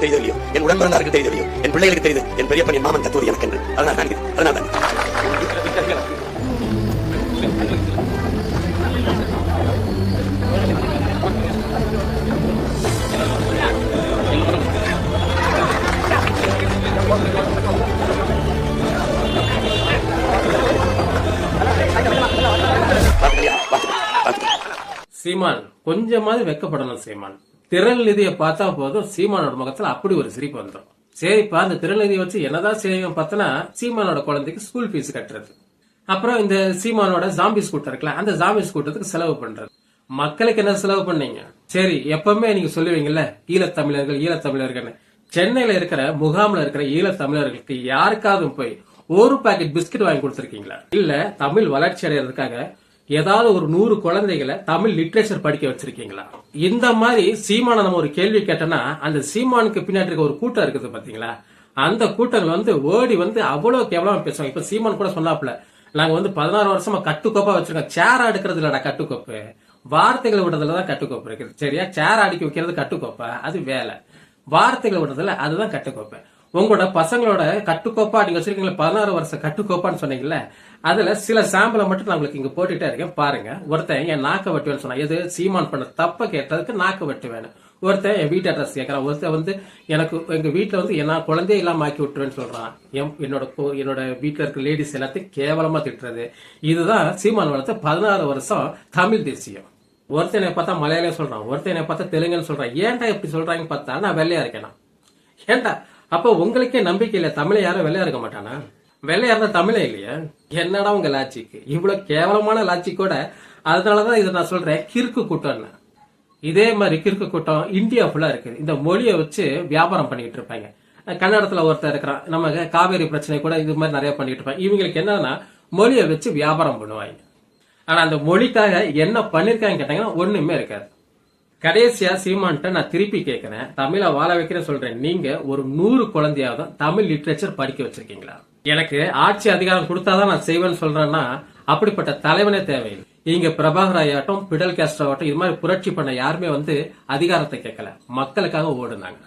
தெரியுது, என் உடன்பிறந்தாருக்கு தெரியுது, என் பிள்ளைகளுக்கு தெரியுது, என் பெரியப்பன் என் மாமன் தத்துவது எனக்கு என்று. அதனால்தான் சீமான் கொஞ்சமாவது வெக்கப்படணும். சீமான் திரள் நிதியை பார்த்தா போதும், சீமானோட முகத்துல அப்படி ஒரு சிரிப்பு வந்துடும். சரிப்பா, அந்த திரள் நிதியை வச்சு என்னதான் செய்யும் பார்த்தனா, சீமானோட குழந்தைக்கு ஸ்கூல் ஃபீஸ் கட்டுறது, அப்புறம் இந்த சீமானோட ஜாம்பி ஸ்கூட்டர் இருக்குல்ல, அந்த ஜாம்பி ஸ்கூட்டருக்கு செலவு பண்றது. மக்களுக்கு என்ன செலவு பண்ணீங்க? சரி, எப்பவுமே நீங்க சொல்லுவீங்கல்ல ஈழத்தமிழர்கள். சென்னையில இருக்கிற முகாம்ல இருக்கிற ஈழத்தமிழர்களுக்கு யாருக்காவது போய் ஒரு பாக்கெட் பிஸ்கட் வாங்கி கொடுத்திருக்கீங்களா? இல்ல தமிழ் வளர்ச்சி அடைறதுக்காக ஏதாவது ஒரு 100 குழந்தைகளை தமிழ் லிட்ரேச்சர் படிக்க வச்சிருக்கீங்களா? இந்த மாதிரி சீமான நம்ம ஒரு கேள்வி கேட்டோம்னா, அந்த சீமானுக்கு பின்னாடி இருக்க ஒரு கூட்டம் இருக்குது பாத்தீங்களா, அந்த கூட்டங்கள் ஓடி அவ்வளவு கேவலமா பேசுவாங்க. இப்ப சீமான் கூட சொன்னாப்ல, நாங்க 16 வருஷமா கட்டுக்கோப்பா வச்சிருக்கோம். சேர் அடுக்கிறது இல்லடா கட்டுக்கோப்பு, வார்த்தைகளை விடுறதுலதான் கட்டுக்கோப்பு இருக்குது. சரியா? சேர் அடிக்க வைக்கிறது கட்டுக்கோப்பா, அது வேலை. வார்த்தைகளை விடுறதுல அதுதான் கட்டுக்கோப்பை. உங்களோட பசங்களோட கட்டுக்கோப்பா நீங்க வச்சிருக்கீங்களா, 16 வருஷம் கட்டுக்கோப்பான்னு சொன்னீங்கல்ல, அதுல சில சாம்பிளை மட்டும் நான் உங்களுக்கு இங்க போட்டுட்டே இருக்கேன் பாருங்க. ஒருத்தன் என் நாக்க வெட்டுவேன்னு சொன்னா, எது சீமான் பண்ண தப்ப கேட்டதுக்கு நாக்க வெட்டுவேன். ஒருத்தன் என் வீட்டு அட்ரஸ் கேட்கறான். ஒருத்தன் எனக்கு எங்க வீட்டுல என்ன குழந்தைய இல்லாம ஆக்கி விட்டுருவேன்னு சொல்றான். என்னோட வீட்டுல இருக்க லேடிஸ் எல்லாத்தையும் கேவலமா திட்டுறது. இதுதான் சீமான் வளர்த்த 16 வருஷம் தமிழ் தேசியம். ஒருத்தனை பார்த்தா மலையாளியம் சொல்றான், ஒருத்தனை பார்த்தா தெலுங்குன்னு சொல்றான். ஏன்டா இப்படி சொல்றாங்கன்னு பார்த்தா நான் வெள்ளையா இருக்கேனா? ஏன்டா அப்ப உங்களுக்கே நம்பிக்கை இல்ல, தமிழை யாரும் வெள்ளையா இருக்க மாட்டானா? வெள்ளையா இருந்தா தமிழே இல்லையா? என்னடா உங்க லாஜிக்கு, இவ்வளவு கேவலமான லாஜிக்கோட. அதனாலதான் இதை நான் சொல்றேன் கிறுக்கு கூட்டம்னு. இதே மாதிரி கிறுக்கு கூட்டம் இந்தியா ஃபுல்லா இருக்குது. இந்த மொழியை வச்சு வியாபாரம் பண்ணிட்டு இருப்பாங்க. கன்னடத்துல ஒருத்தர் இருக்கிறான், நம்ம காவேரி பிரச்சனை கூட இது மாதிரி நிறைய பண்ணிட்டு இருப்பாங்க. இவங்களுக்கு என்னன்னா மொழியை வச்சு வியாபாரம் பண்ணுவாங்க. ஆனா அந்த மொழிக்காக என்ன பண்ணிருக்காங்க கேட்டாங்கன்னா ஒண்ணுமே இருக்காது. கடைசியா சீமான்ட்ட நான் திருப்பி கேட்கிறேன், தமிழை வாழ வைக்கிறேன் சொல்றேன், நீங்க ஒரு 100 குழந்தையாவது தமிழ் லிட்ரேச்சர் படிக்க வச்சிருக்கீங்களா? எனக்கு ஆட்சி அதிகாரம் கொடுத்தாதான் நான் செய்வேன்னு சொல்றேன்னா, அப்படிப்பட்ட தலைவனே தேவையில்லை. இங்க பிரபாகர் ஆகட்டும், பிடல் காஸ்ட்ரோ ஆகட்டும், இது மாதிரி புரட்சி பண்ண யாருமே அதிகாரத்தை கேட்கல, மக்களுக்காக ஓடுனாங்க.